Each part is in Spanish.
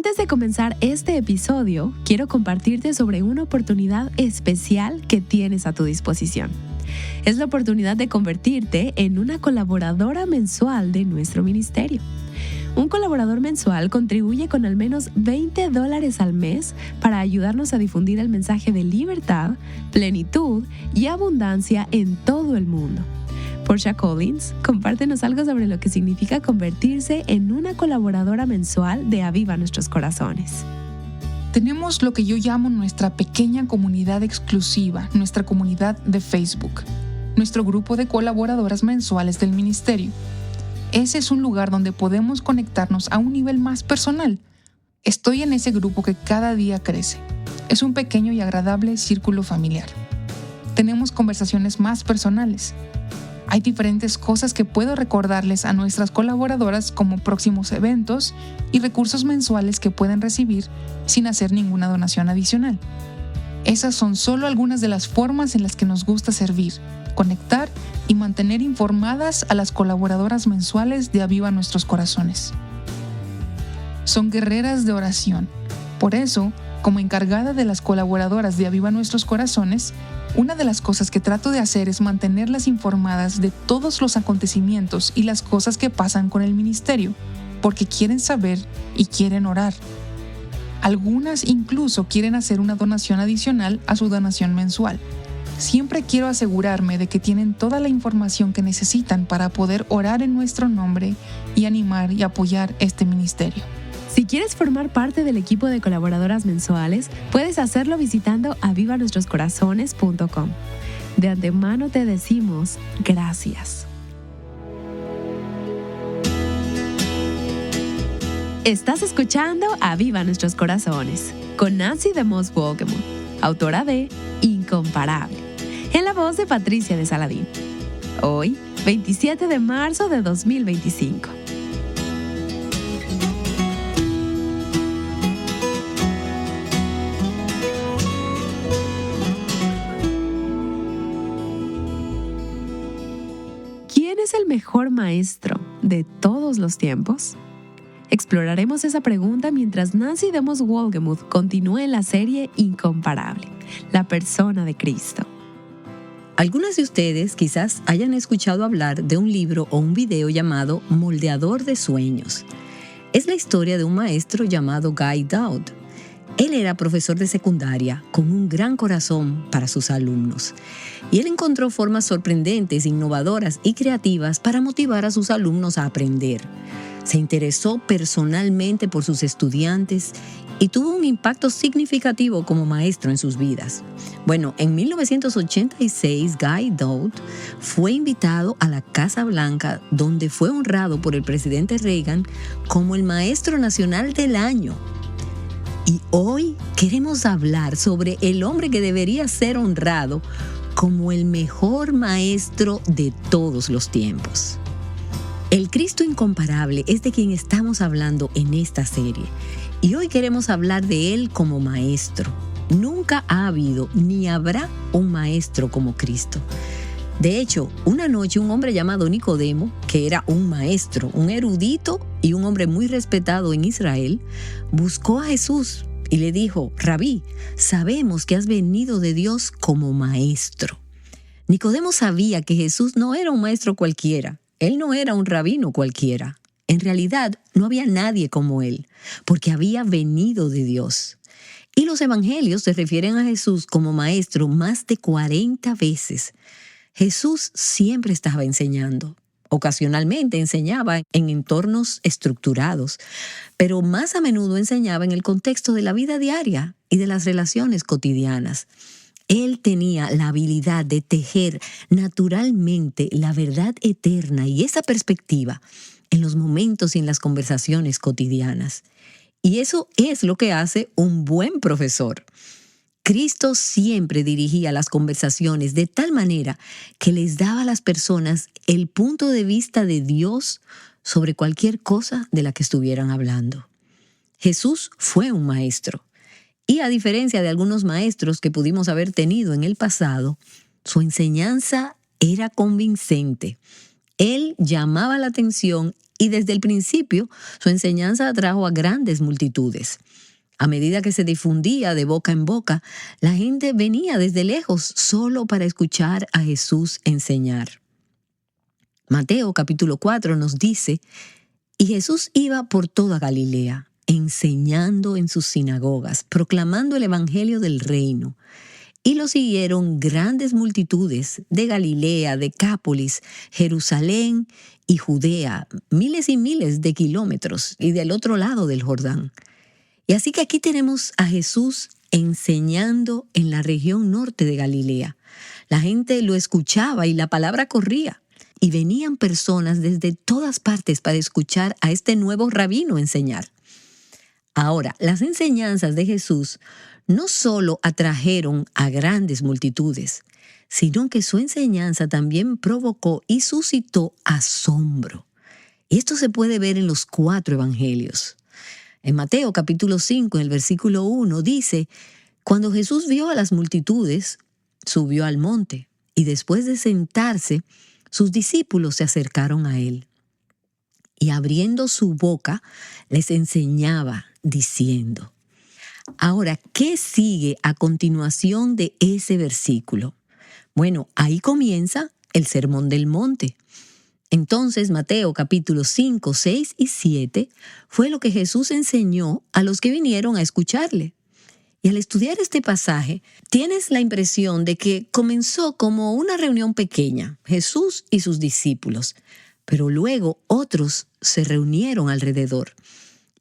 Antes de comenzar este episodio, quiero compartirte sobre una oportunidad especial que tienes a tu disposición. Es la oportunidad de convertirte en una colaboradora mensual de nuestro ministerio. Un colaborador mensual contribuye con al menos $20 al mes para ayudarnos a difundir el mensaje de libertad, plenitud y abundancia en todo el mundo. Portia Collins, compártenos algo sobre lo que significa convertirse en una colaboradora mensual de Aviva Nuestros Corazones. Tenemos lo que yo llamo nuestra pequeña comunidad exclusiva, nuestra comunidad de Facebook, nuestro grupo de colaboradoras mensuales del ministerio. Ese es un lugar donde podemos conectarnos a un nivel más personal. Estoy en ese grupo que cada día crece. Es un pequeño y agradable círculo familiar. Tenemos conversaciones más personales. Hay diferentes cosas que puedo recordarles a nuestras colaboradoras como próximos eventos y recursos mensuales que pueden recibir sin hacer ninguna donación adicional. Esas son solo algunas de las formas en las que nos gusta servir, conectar y mantener informadas a las colaboradoras mensuales de Aviva Nuestros Corazones. Son guerreras de oración. Por eso, como encargada de las colaboradoras de Aviva Nuestros Corazones, una de las cosas que trato de hacer es mantenerlas informadas de todos los acontecimientos y las cosas que pasan con el ministerio, porque quieren saber y quieren orar. Algunas incluso quieren hacer una donación adicional a su donación mensual. Siempre quiero asegurarme de que tienen toda la información que necesitan para poder orar en nuestro nombre y animar y apoyar este ministerio. Si quieres formar parte del equipo de colaboradoras mensuales, puedes hacerlo visitando avivanuestroscorazones.com. De antemano te decimos gracias. Estás escuchando Aviva Nuestros Corazones con Nancy DeMoss Wolgemuth, autora de Incomparable, en la voz de Patricia de Saladín. Hoy, 27 de marzo de 2025. ¿Quién es el mejor maestro de todos los tiempos? Exploraremos esa pregunta mientras Nancy DeMoss Wolgemuth continúa en la serie Incomparable, la persona de Cristo. Algunas de ustedes quizás hayan escuchado hablar de un libro o un video llamado Moldeador de Sueños. Es la historia de un maestro llamado Guy Dowd. Él era profesor de secundaria con un gran corazón para sus alumnos. Y él encontró formas sorprendentes, innovadoras y creativas para motivar a sus alumnos a aprender. Se interesó personalmente por sus estudiantes y tuvo un impacto significativo como maestro en sus vidas. Bueno, en 1986, Guy Dowd fue invitado a la Casa Blanca, donde fue honrado por el presidente Reagan como el Maestro Nacional del Año. Y hoy queremos hablar sobre el hombre que debería ser honrado como el mejor maestro de todos los tiempos. El Cristo incomparable es de quien estamos hablando en esta serie. Y hoy queremos hablar de Él como maestro. Nunca ha habido ni habrá un maestro como Cristo. De hecho, una noche un hombre llamado Nicodemo, que era un maestro, un erudito y un hombre muy respetado en Israel, buscó a Jesús y le dijo: Rabí, sabemos que has venido de Dios como maestro. Nicodemo sabía que Jesús no era un maestro cualquiera. Él no era un rabino cualquiera. En realidad, no había nadie como él, porque había venido de Dios. Y los evangelios se refieren a Jesús como maestro más de 40 veces. Jesús siempre estaba enseñando. Ocasionalmente enseñaba en entornos estructurados, pero más a menudo enseñaba en el contexto de la vida diaria y de las relaciones cotidianas. Él tenía la habilidad de tejer naturalmente la verdad eterna y esa perspectiva en los momentos y en las conversaciones cotidianas. Y eso es lo que hace un buen profesor. Cristo siempre dirigía las conversaciones de tal manera que les daba a las personas el punto de vista de Dios sobre cualquier cosa de la que estuvieran hablando. Jesús fue un maestro. Y a diferencia de algunos maestros que pudimos haber tenido en el pasado, su enseñanza era convincente. Él llamaba la atención Y desde el principio, su enseñanza atrajo a grandes multitudes. A medida que se difundía de boca en boca, la gente venía desde lejos solo para escuchar a Jesús enseñar. Mateo capítulo 4 nos dice: y Jesús iba por toda Galilea, enseñando en sus sinagogas, proclamando el evangelio del reino. Y lo siguieron grandes multitudes de Galilea, Decápolis, Jerusalén y Judea, miles y miles de kilómetros, y del otro lado del Jordán. Y así que aquí tenemos a Jesús enseñando en la región norte de Galilea. La gente lo escuchaba y la palabra corría. Y venían personas desde todas partes para escuchar a este nuevo rabino enseñar. Ahora, las enseñanzas de Jesús no solo atrajeron a grandes multitudes, sino que su enseñanza también provocó y suscitó asombro. Y esto se puede ver en los 4 evangelios. En Mateo capítulo 5, en el versículo 1, dice: cuando Jesús vio a las multitudes, subió al monte, y después de sentarse, sus discípulos se acercaron a él. Y abriendo su boca, les enseñaba, diciendo. Ahora, ¿qué sigue a continuación de ese versículo? Bueno, ahí comienza el Sermón del Monte. Entonces, Mateo capítulos 5, 6 y 7 fue lo que Jesús enseñó a los que vinieron a escucharle. Y al estudiar este pasaje, tienes la impresión de que comenzó como una reunión pequeña, Jesús y sus discípulos, pero luego otros se reunieron alrededor.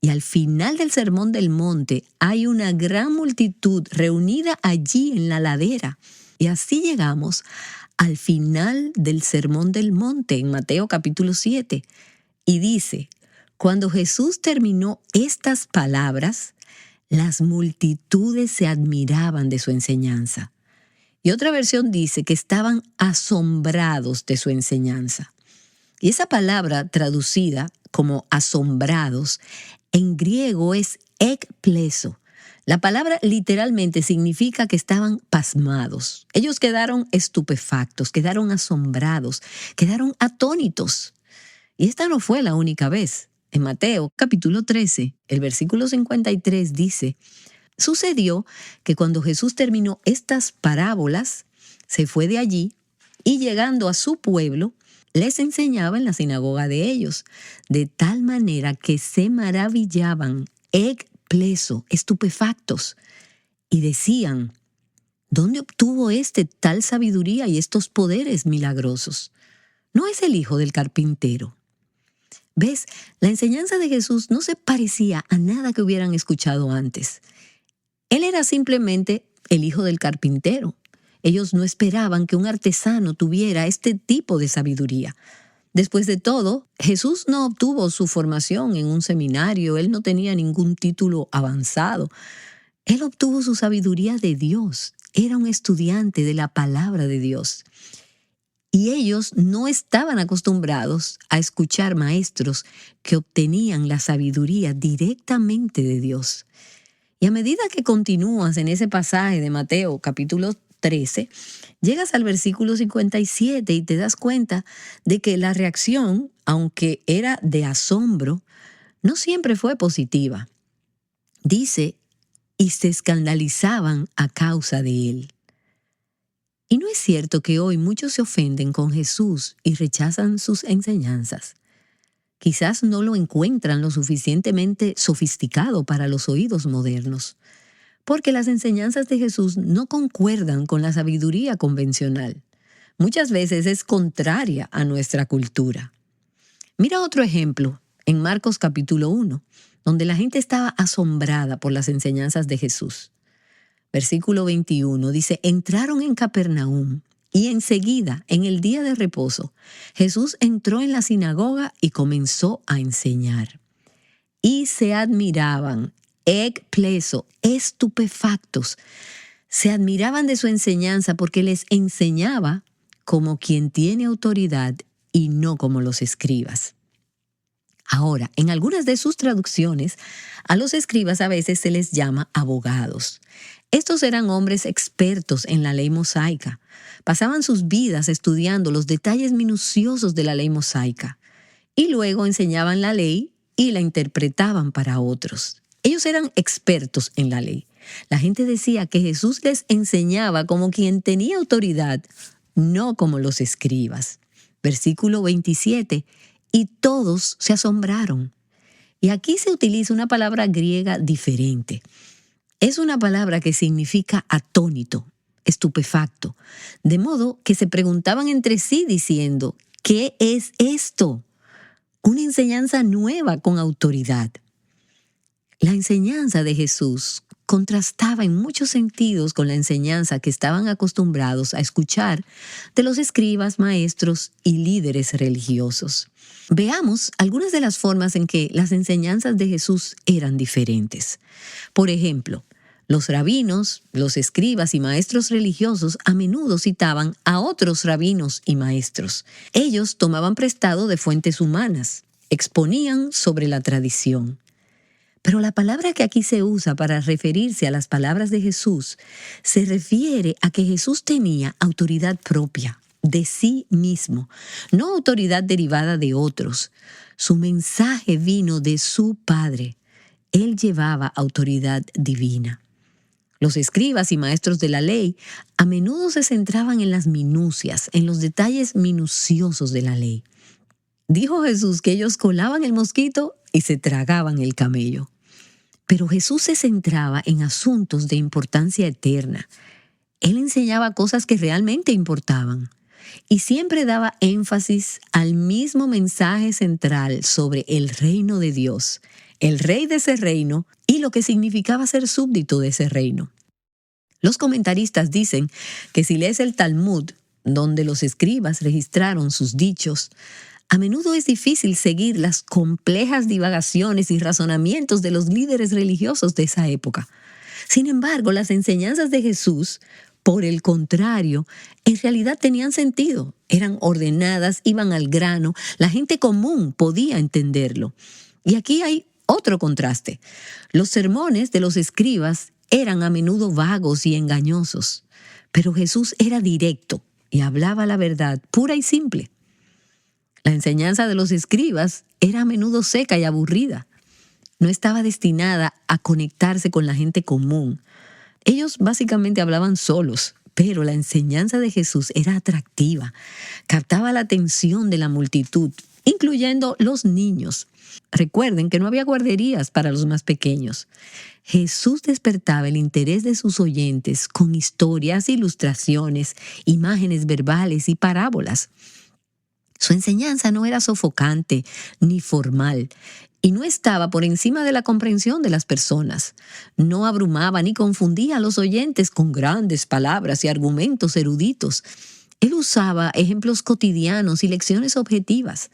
Y al final del Sermón del Monte hay una gran multitud reunida allí en la ladera. Y así llegamos al final del Sermón del Monte en Mateo capítulo 7. Y dice: cuando Jesús terminó estas palabras, las multitudes se admiraban de su enseñanza. Y otra versión dice que estaban asombrados de su enseñanza. Y esa palabra traducida como asombrados en griego es ekpleso. La palabra literalmente significa que estaban pasmados. Ellos quedaron estupefactos, quedaron asombrados, quedaron atónitos. Y esta no fue la única vez. En Mateo capítulo 13, el versículo 53 dice: sucedió que cuando Jesús terminó estas parábolas, se fue de allí y llegando a su pueblo, les enseñaba en la sinagoga de ellos, de tal manera que se maravillaban, ekpleso, estupefactos, y decían: ¿dónde obtuvo tal sabiduría y estos poderes milagrosos? ¿No es el hijo del carpintero? ¿Ves? La enseñanza de Jesús no se parecía a nada que hubieran escuchado antes. Él era simplemente el hijo del carpintero. Ellos no esperaban que un artesano tuviera este tipo de sabiduría. Después de todo, Jesús no obtuvo su formación en un seminario, él no tenía ningún título avanzado. Él obtuvo su sabiduría de Dios, era un estudiante de la palabra de Dios. Y ellos no estaban acostumbrados a escuchar maestros que obtenían la sabiduría directamente de Dios. Y a medida que continúas en ese pasaje de Mateo capítulo 13, llegas al versículo 57 y te das cuenta de que la reacción, aunque era de asombro, no siempre fue positiva. Dice: y se escandalizaban a causa de él. Y no es cierto que hoy muchos se ofenden con Jesús y rechazan sus enseñanzas. Quizás no lo encuentran lo suficientemente sofisticado para los oídos modernos, porque las enseñanzas de Jesús no concuerdan con la sabiduría convencional. Muchas veces es contraria a nuestra cultura. Mira otro ejemplo en Marcos capítulo 1, donde la gente estaba asombrada por las enseñanzas de Jesús. Versículo 21 dice: entraron en Capernaum y enseguida, en el día de reposo, Jesús entró en la sinagoga y comenzó a enseñar. Y se admiraban, ekpleso, estupefactos. Se admiraban de su enseñanza porque les enseñaba como quien tiene autoridad y no como los escribas. Ahora, en algunas de sus traducciones, a los escribas a veces se les llama abogados. Estos eran hombres expertos en la ley mosaica. Pasaban sus vidas estudiando los detalles minuciosos de la ley mosaica. y luego enseñaban la ley y la interpretaban para otros. Ellos eran expertos en la ley. La gente decía que Jesús les enseñaba como quien tenía autoridad, no como los escribas. Versículo 27, y todos se asombraron. Y aquí se utiliza una palabra griega diferente. Es una palabra que significa atónito, estupefacto, de modo que se preguntaban entre sí diciendo, ¿qué es esto? Una enseñanza nueva con autoridad. La enseñanza de Jesús contrastaba en muchos sentidos con la enseñanza que estaban acostumbrados a escuchar de los escribas, maestros y líderes religiosos. Veamos algunas de las formas en que las enseñanzas de Jesús eran diferentes. Por ejemplo, los rabinos, los escribas y maestros religiosos a menudo citaban a otros rabinos y maestros. Ellos tomaban prestado de fuentes humanas, exponían sobre la tradición. Pero la palabra que aquí se usa para referirse a las palabras de Jesús se refiere a que Jesús tenía autoridad propia, de sí mismo, no autoridad derivada de otros. Su mensaje vino de su Padre. Él llevaba autoridad divina. Los escribas y maestros de la ley a menudo se centraban en las minucias, en los detalles minuciosos de la ley. Dijo Jesús que ellos colaban el mosquito y se tragaban el camello. Pero Jesús se centraba en asuntos de importancia eterna. Él enseñaba cosas que realmente importaban y siempre daba énfasis al mismo mensaje central sobre el reino de Dios, el rey de ese reino y lo que significaba ser súbdito de ese reino. Los comentaristas dicen que si lees el Talmud, donde los escribas registraron sus dichos, a menudo es difícil seguir las complejas divagaciones y razonamientos de los líderes religiosos de esa época. Sin embargo, las enseñanzas de Jesús, por el contrario, en realidad tenían sentido, eran ordenadas, iban al grano, la gente común podía entenderlo. Y aquí hay otro contraste. Los sermones de los escribas eran a menudo vagos y engañosos, pero Jesús era directo y hablaba la verdad pura y simple. La enseñanza de los escribas era a menudo seca y aburrida. No estaba destinada a conectarse con la gente común. Ellos básicamente hablaban solos, pero la enseñanza de Jesús era atractiva. Captaba la atención de la multitud, incluyendo los niños. Recuerden que no había guarderías para los más pequeños. Jesús despertaba el interés de sus oyentes con historias, ilustraciones, imágenes verbales y parábolas. Su enseñanza no era sofocante ni formal y no estaba por encima de la comprensión de las personas. No abrumaba ni confundía a los oyentes con grandes palabras y argumentos eruditos. Él usaba ejemplos cotidianos y lecciones objetivas.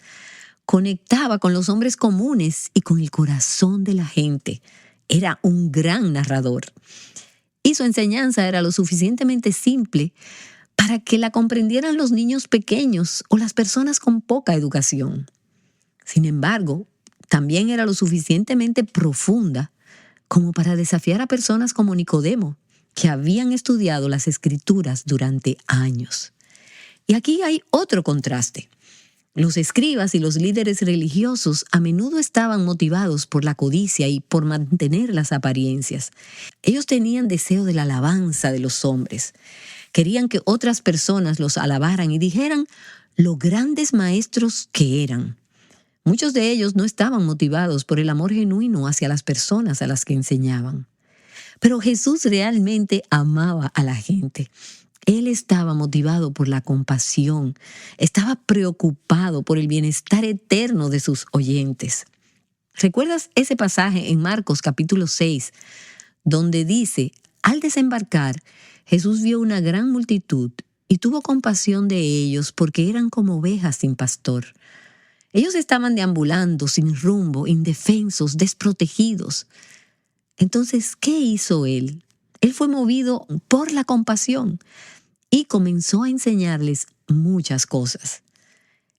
Conectaba con los hombres comunes y con el corazón de la gente. Era un gran narrador. Y su enseñanza era lo suficientemente simple para que la comprendieran los niños pequeños o las personas con poca educación. Sin embargo, también era lo suficientemente profunda como para desafiar a personas como Nicodemo, que habían estudiado las Escrituras durante años. Y aquí hay otro contraste. Los escribas y los líderes religiosos a menudo estaban motivados por la codicia y por mantener las apariencias. Ellos tenían deseo de la alabanza de los hombres. Querían que otras personas los alabaran y dijeran lo grandes maestros que eran. Muchos de ellos no estaban motivados por el amor genuino hacia las personas a las que enseñaban. Pero Jesús realmente amaba a la gente. Él estaba motivado por la compasión, estaba preocupado por el bienestar eterno de sus oyentes. ¿Recuerdas ese pasaje en Marcos capítulo 6, donde dice, al desembarcar, Jesús vio una gran multitud y tuvo compasión de ellos porque eran como ovejas sin pastor? Ellos estaban deambulando sin rumbo, indefensos, desprotegidos. Entonces, ¿qué hizo Él? Él fue movido por la compasión y comenzó a enseñarles muchas cosas.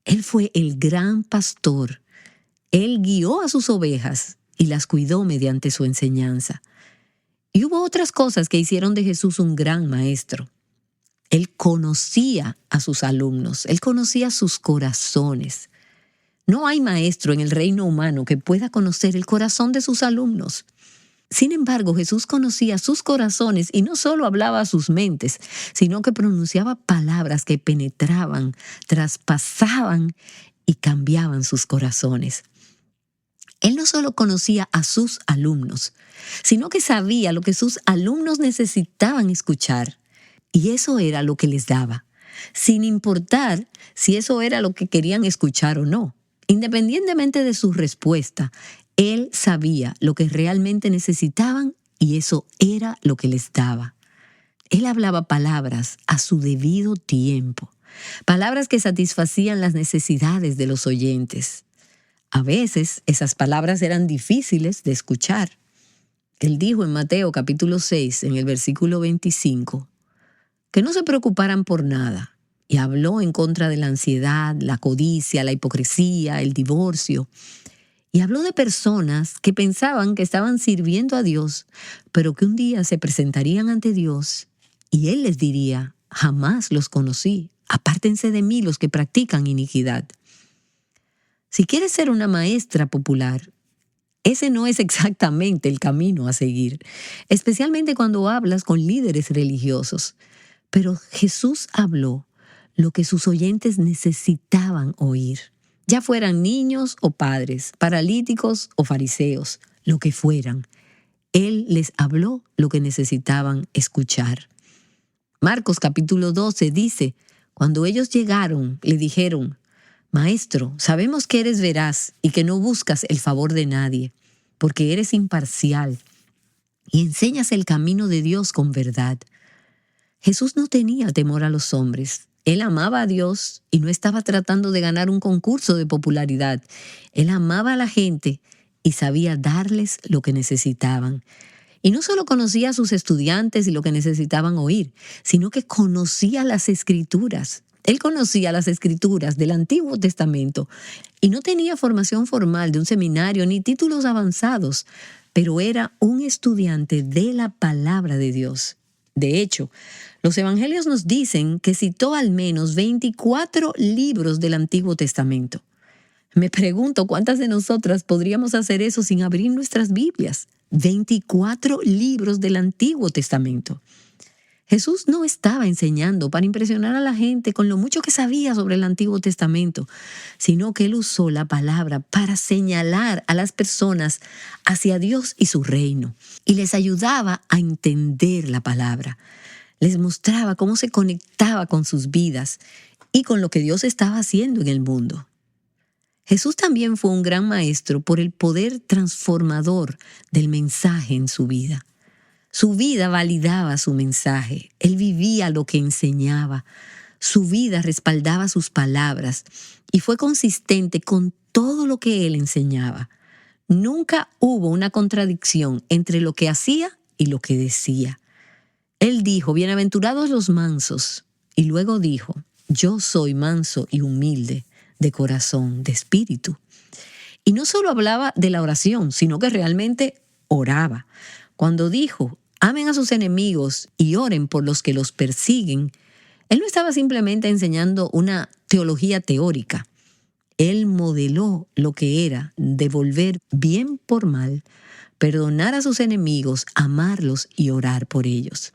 Él fue el gran pastor. Él guió a sus ovejas y las cuidó mediante su enseñanza. Y hubo otras cosas que hicieron de Jesús un gran maestro. Él conocía a sus alumnos, él conocía sus corazones. No hay maestro en el reino humano que pueda conocer el corazón de sus alumnos. Sin embargo, Jesús conocía sus corazones y no solo hablaba a sus mentes, sino que pronunciaba palabras que penetraban, traspasaban y cambiaban sus corazones. Él no solo conocía a sus alumnos, sino que sabía lo que sus alumnos necesitaban escuchar. Y eso era lo que les daba, sin importar si eso era lo que querían escuchar o no. Independientemente de su respuesta, Él sabía lo que realmente necesitaban y eso era lo que les daba. Él hablaba palabras a su debido tiempo, palabras que satisfacían las necesidades de los oyentes. A veces esas palabras eran difíciles de escuchar. Él dijo en Mateo capítulo 6, en el versículo 25, que no se preocuparan por nada. Y habló en contra de la ansiedad, la codicia, la hipocresía, el divorcio. Y habló de personas que pensaban que estaban sirviendo a Dios, pero que un día se presentarían ante Dios y Él les diría, jamás los conocí, apártense de mí los que practican iniquidad. Si quieres ser una maestra popular, ese no es exactamente el camino a seguir, especialmente cuando hablas con líderes religiosos. Pero Jesús habló lo que sus oyentes necesitaban oír, ya fueran niños o padres, paralíticos o fariseos, lo que fueran. Él les habló lo que necesitaban escuchar. Marcos capítulo 12 dice, cuando ellos llegaron, le dijeron, Maestro, sabemos que eres veraz y que no buscas el favor de nadie, porque eres imparcial y enseñas el camino de Dios con verdad. Jesús no tenía temor a los hombres. Él amaba a Dios y no estaba tratando de ganar un concurso de popularidad. Él amaba a la gente y sabía darles lo que necesitaban. Y no solo conocía a sus estudiantes y lo que necesitaban oír, sino que conocía las Escrituras. Él conocía las Escrituras del Antiguo Testamento y no tenía formación formal de un seminario ni títulos avanzados, pero era un estudiante de la palabra de Dios. De hecho, los evangelios nos dicen que citó al menos 24 libros del Antiguo Testamento. Me pregunto cuántas de nosotras podríamos hacer eso sin abrir nuestras Biblias. 24 libros del Antiguo Testamento. Jesús no estaba enseñando para impresionar a la gente con lo mucho que sabía sobre el Antiguo Testamento, sino que Él usó la palabra para señalar a las personas hacia Dios y su reino, y les ayudaba a entender la palabra. Les mostraba cómo se conectaba con sus vidas y con lo que Dios estaba haciendo en el mundo. Jesús también fue un gran maestro por el poder transformador del mensaje en su vida. Su vida validaba su mensaje. Él vivía lo que enseñaba. Su vida respaldaba sus palabras y fue consistente con todo lo que él enseñaba. Nunca hubo una contradicción entre lo que hacía y lo que decía. Él dijo, bienaventurados los mansos, y luego dijo, yo soy manso y humilde de corazón, de espíritu. Y no solo hablaba de la oración, sino que realmente oraba. Cuando dijo, amen a sus enemigos y oren por los que los persiguen, él no estaba simplemente enseñando una teología teórica. Él modeló lo que era devolver bien por mal, perdonar a sus enemigos, amarlos y orar por ellos.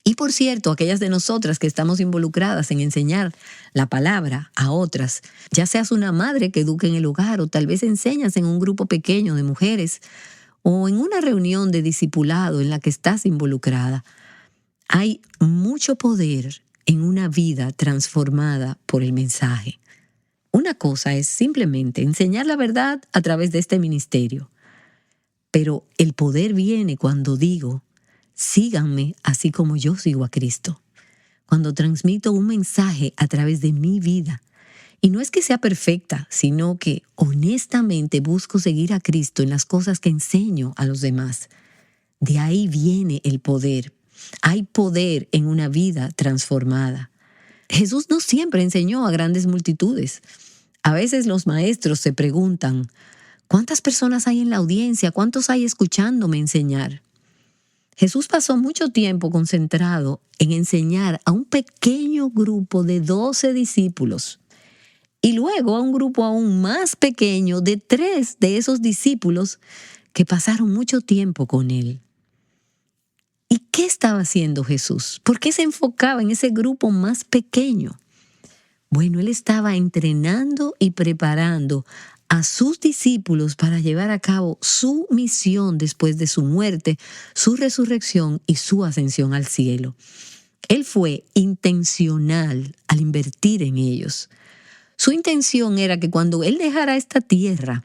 Y por cierto, aquellas de nosotras que estamos involucradas en enseñar la palabra a otras, ya seas una madre que eduque en el hogar o tal vez enseñas en un grupo pequeño de mujeres, o en una reunión de discipulado en la que estás involucrada, hay mucho poder en una vida transformada por el mensaje. Una cosa es simplemente enseñar la verdad a través de este ministerio, pero el poder viene cuando digo, síganme así como yo sigo a Cristo, cuando transmito un mensaje a través de mi vida. Y no es que sea perfecta, sino que honestamente busco seguir a Cristo en las cosas que enseño a los demás. De ahí viene el poder. Hay poder en una vida transformada. Jesús no siempre enseñó a grandes multitudes. A veces los maestros se preguntan, ¿cuántas personas hay en la audiencia? ¿Cuántos hay escuchándome enseñar? Jesús pasó mucho tiempo concentrado en enseñar a un pequeño grupo de 12 discípulos. y luego a un grupo aún más pequeño de 3 de esos discípulos que pasaron mucho tiempo con él. ¿Y qué estaba haciendo Jesús? ¿Por qué se enfocaba en ese grupo más pequeño? Bueno, él estaba entrenando y preparando a sus discípulos para llevar a cabo su misión después de su muerte, su resurrección y su ascensión al cielo. Él fue intencional al invertir en ellos. Su intención era que cuando él dejara esta tierra,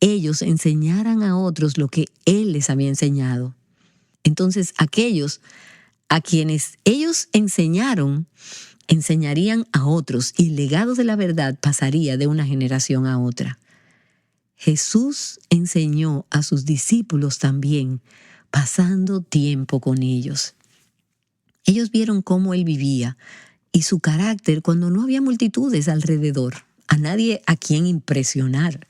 ellos enseñaran a otros lo que él les había enseñado. Entonces, aquellos a quienes ellos enseñaron, enseñarían a otros y el legado de la verdad pasaría de una generación a otra. Jesús enseñó a sus discípulos también, pasando tiempo con ellos. Ellos vieron cómo él vivía y su carácter cuando no había multitudes alrededor, a nadie a quien impresionar.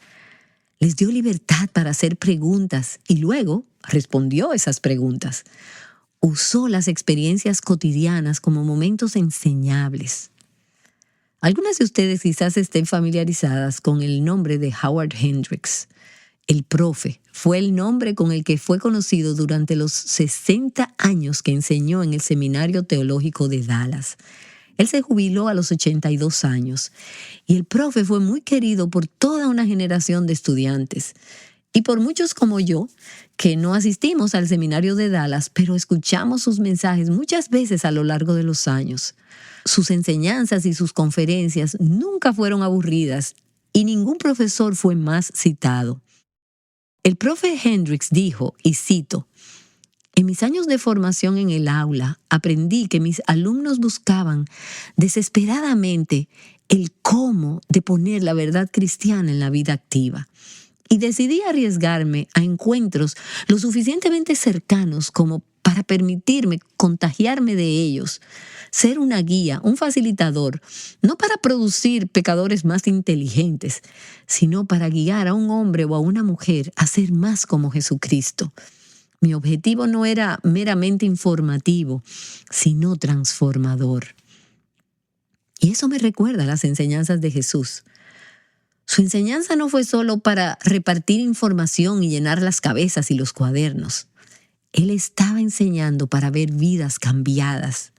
Les dio libertad para hacer preguntas y luego respondió esas preguntas. Usó las experiencias cotidianas como momentos enseñables. Algunas de ustedes quizás estén familiarizadas con el nombre de Howard Hendricks. El profe fue el nombre con el que fue conocido durante los 60 años que enseñó en el Seminario Teológico de Dallas. Él se jubiló a los 82 años y el profe fue muy querido por toda una generación de estudiantes y por muchos como yo que no asistimos al Seminario de Dallas, pero escuchamos sus mensajes muchas veces a lo largo de los años. Sus enseñanzas y sus conferencias nunca fueron aburridas y ningún profesor fue más citado. El profe Hendricks dijo, y cito, «En mis años de formación en el aula, aprendí que mis alumnos buscaban desesperadamente el cómo de poner la verdad cristiana en la vida activa. Y decidí arriesgarme a encuentros lo suficientemente cercanos como para permitirme contagiarme de ellos, ser una guía, un facilitador, no para producir pecadores más inteligentes, sino para guiar a un hombre o a una mujer a ser más como Jesucristo. Mi objetivo no era meramente informativo, sino transformador». Y eso me recuerda a las enseñanzas de Jesús. Su enseñanza no fue solo para repartir información y llenar las cabezas y los cuadernos. Él estaba enseñando para ver vidas cambiadas.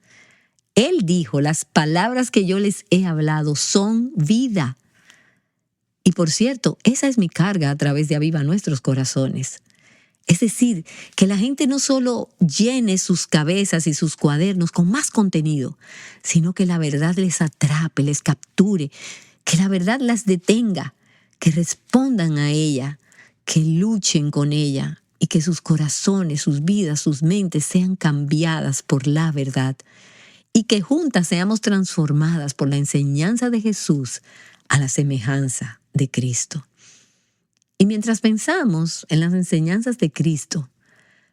Él dijo, las palabras que yo les he hablado son vida. Y por cierto, esa es mi carga a través de Aviva Nuestros Corazones. Es decir, que la gente no solo llene sus cabezas y sus cuadernos con más contenido, sino que la verdad les atrape, les capture, que la verdad las detenga, que respondan a ella, que luchen con ella y que sus corazones, sus vidas, sus mentes sean cambiadas por la verdad y que juntas seamos transformadas por la enseñanza de Jesús a la semejanza de Cristo. Y mientras pensamos en las enseñanzas de Cristo,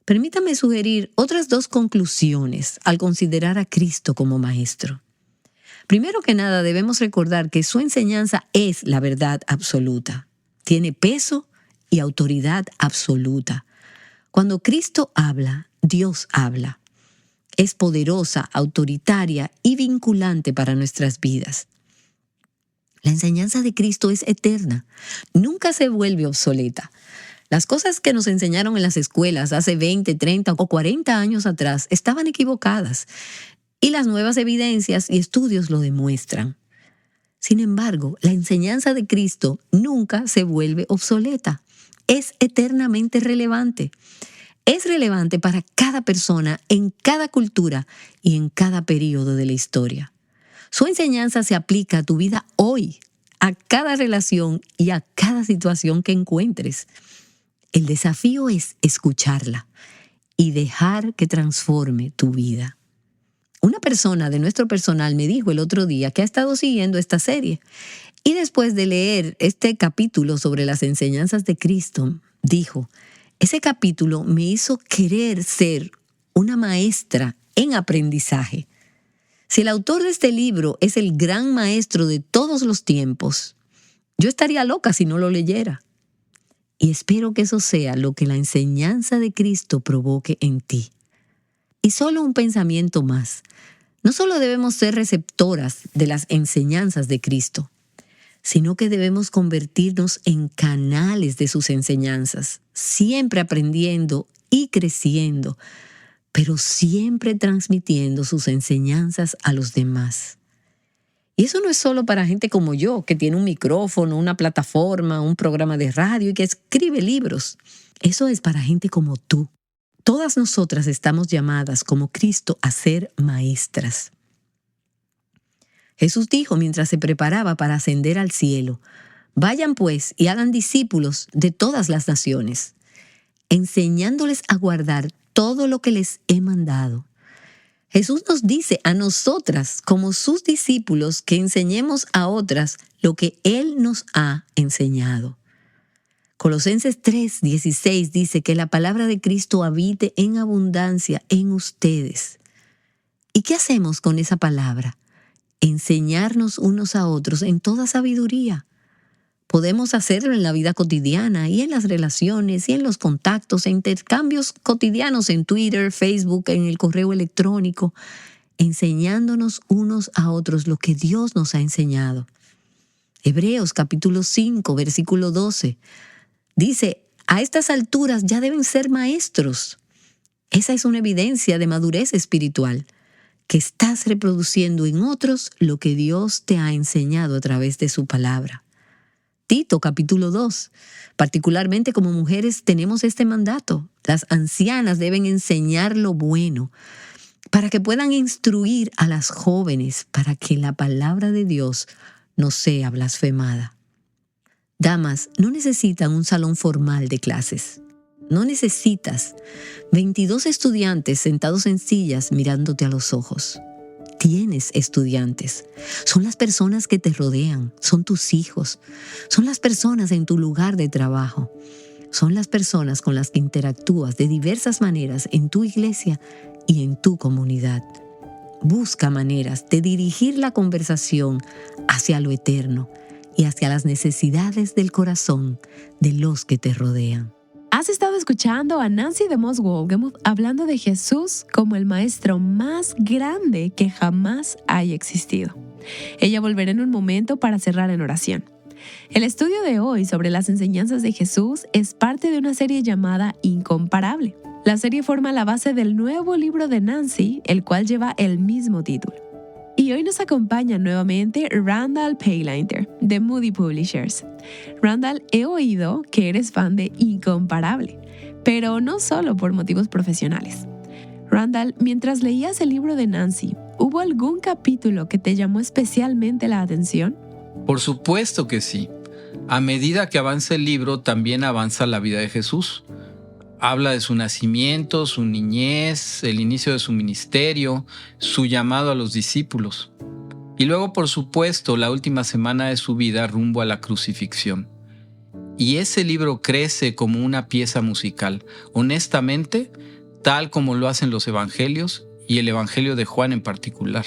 permítame sugerir otras 2 conclusiones al considerar a Cristo como maestro. Primero que nada, debemos recordar que su enseñanza es la verdad absoluta. Tiene peso y autoridad absoluta. Cuando Cristo habla, Dios habla. Es poderosa, autoritaria y vinculante para nuestras vidas. La enseñanza de Cristo es eterna, nunca se vuelve obsoleta. Las cosas que nos enseñaron en las escuelas hace 20, 30 o 40 años atrás estaban equivocadas y las nuevas evidencias y estudios lo demuestran. Sin embargo, la enseñanza de Cristo nunca se vuelve obsoleta, es eternamente relevante. Es relevante para cada persona, en cada cultura y en cada período de la historia. Su enseñanza se aplica a tu vida hoy, a cada relación y a cada situación que encuentres. El desafío es escucharla y dejar que transforme tu vida. Una persona de nuestro personal me dijo el otro día que ha estado siguiendo esta serie y después de leer este capítulo sobre las enseñanzas de Cristo, dijo, ese capítulo me hizo querer ser una maestra en aprendizaje. Si el autor de este libro es el gran maestro de todos los tiempos, yo estaría loca si no lo leyera. Y espero que eso sea lo que la enseñanza de Cristo provoque en ti. Y solo un pensamiento más. No solo debemos ser receptoras de las enseñanzas de Cristo, sino que debemos convertirnos en canales de sus enseñanzas, siempre aprendiendo y creciendo, pero siempre transmitiendo sus enseñanzas a los demás. Y eso no es solo para gente como yo, que tiene un micrófono, una plataforma, un programa de radio y que escribe libros. Eso es para gente como tú. Todas nosotras estamos llamadas como Cristo a ser maestras. Jesús dijo mientras se preparaba para ascender al cielo: vayan pues y hagan discípulos de todas las naciones, enseñándoles a guardar todo lo que les he mandado. Jesús nos dice a nosotras, como sus discípulos, que enseñemos a otras lo que Él nos ha enseñado. Colosenses 3:16 dice que la palabra de Cristo habite en abundancia en ustedes. ¿Y qué hacemos con esa palabra? Enseñarnos unos a otros en toda sabiduría. Podemos hacerlo en la vida cotidiana y en las relaciones y en los contactos e intercambios cotidianos en Twitter, Facebook, en el correo electrónico, enseñándonos unos a otros lo que Dios nos ha enseñado. Hebreos capítulo 5, versículo 12, dice: a estas alturas ya deben ser maestros. Esa es una evidencia de madurez espiritual, que estás reproduciendo en otros lo que Dios te ha enseñado a través de su palabra. Tito capítulo 2. Particularmente como mujeres tenemos este mandato. Las ancianas deben enseñar lo bueno para que puedan instruir a las jóvenes para que la palabra de Dios no sea blasfemada. Damas, no necesitan un salón formal de clases. No necesitas 22 estudiantes sentados en sillas mirándote a los ojos. Tienes estudiantes. Son las personas que te rodean, son tus hijos, son las personas en tu lugar de trabajo, son las personas con las que interactúas de diversas maneras en tu iglesia y en tu comunidad. Busca maneras de dirigir la conversación hacia lo eterno y hacia las necesidades del corazón de los que te rodean. Has estado escuchando a Nancy DeMoss Wolgemuth hablando de Jesús como el maestro más grande que jamás haya existido. Ella volverá en un momento para cerrar en oración. El estudio de hoy sobre las enseñanzas de Jesús es parte de una serie llamada Incomparable. La serie forma la base del nuevo libro de Nancy, el cual lleva el mismo título. Y hoy nos acompaña nuevamente Randall Payliner, de Moody Publishers. Randall, he oído que eres fan de Incomparable, pero no solo por motivos profesionales. Randall, mientras leías el libro de Nancy, ¿hubo algún capítulo que te llamó especialmente la atención? Por supuesto que sí. A medida que avanza el libro, también avanza la vida de Jesús. Habla de su nacimiento, su niñez, el inicio de su ministerio, su llamado a los discípulos. Y luego, por supuesto, la última semana de su vida rumbo a la crucifixión. Y ese libro crece como una pieza musical, honestamente, tal como lo hacen los evangelios y el evangelio de Juan en particular.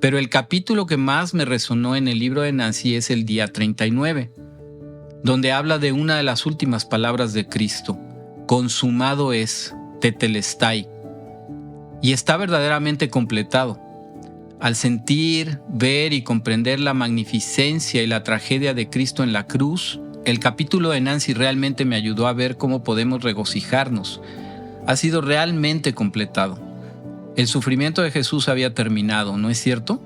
Pero el capítulo que más me resonó en el libro de Nancy es el día 39, donde habla de una de las últimas palabras de Cristo: consumado es, tetelestai. Y está verdaderamente completado. Al sentir, ver y comprender la magnificencia y la tragedia de Cristo en la cruz, el capítulo de Nancy realmente me ayudó a ver cómo podemos regocijarnos. Ha sido realmente completado. El sufrimiento de Jesús había terminado, ¿no es cierto?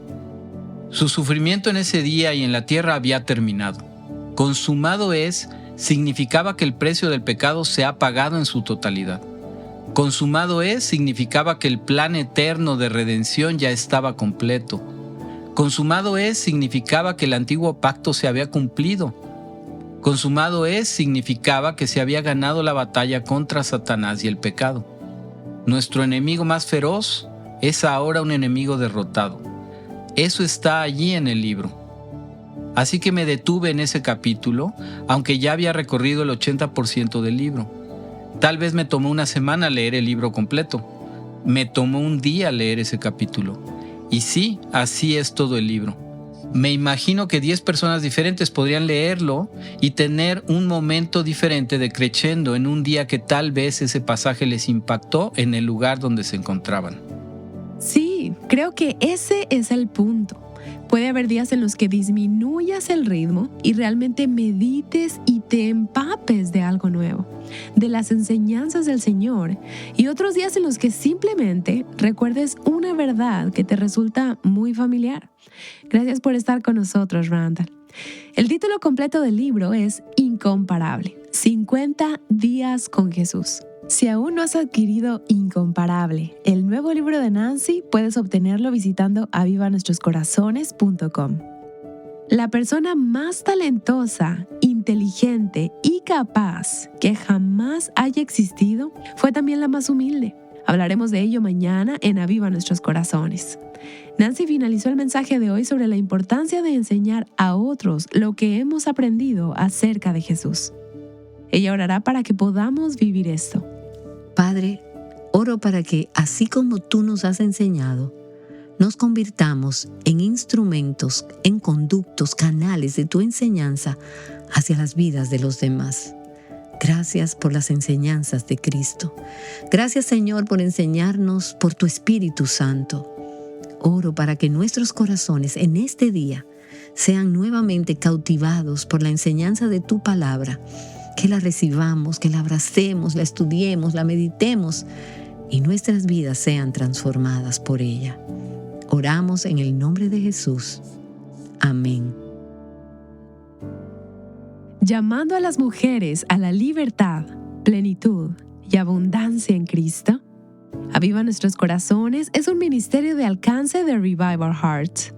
Su sufrimiento en ese día y en la tierra había terminado. Consumado es significaba que el precio del pecado se ha pagado en su totalidad. Consumado es significaba que el plan eterno de redención ya estaba completo. Consumado es significaba que el antiguo pacto se había cumplido. Consumado es significaba que se había ganado la batalla contra Satanás y el pecado. Nuestro enemigo más feroz es ahora un enemigo derrotado. Eso está allí en el libro. Así que me detuve en ese capítulo, aunque ya había recorrido el 80% del libro. Tal vez me tomó una semana leer el libro completo. Me tomó un día leer ese capítulo. Y sí, así es todo el libro. Me imagino que 10 personas diferentes podrían leerlo y tener un momento diferente de crescendo en un día que tal vez ese pasaje les impactó en el lugar donde se encontraban. Sí, creo que ese es el punto. Puede haber días en los que disminuyas el ritmo y realmente medites y te empapes de algo nuevo, de las enseñanzas del Señor, y otros días en los que simplemente recuerdes una verdad que te resulta muy familiar. Gracias por estar con nosotros, Randall. El título completo del libro es Incomparable, 50 días con Jesús. Si aún no has adquirido Incomparable, el nuevo libro de Nancy, puedes obtenerlo visitando avivanuestroscorazones.com. La persona más talentosa, inteligente y capaz que jamás haya existido fue también la más humilde. Hablaremos de ello mañana en Aviva Nuestros Corazones. Nancy finalizó el mensaje de hoy sobre la importancia de enseñar a otros lo que hemos aprendido acerca de Jesús. Ella orará para que podamos vivir esto. Padre, oro para que, así como tú nos has enseñado, nos convirtamos en instrumentos, en conductos, canales de tu enseñanza hacia las vidas de los demás. Gracias por las enseñanzas de Cristo. Gracias, Señor, por enseñarnos por tu Espíritu Santo. Oro para que nuestros corazones en este día sean nuevamente cautivados por la enseñanza de tu palabra, que la recibamos, que la abracemos, la estudiemos, la meditemos y nuestras vidas sean transformadas por ella. Oramos en el nombre de Jesús. Amén. Llamando a las mujeres a la libertad, plenitud y abundancia en Cristo, Aviva Nuestros Corazones es un ministerio de alcance de Revive Our Hearts.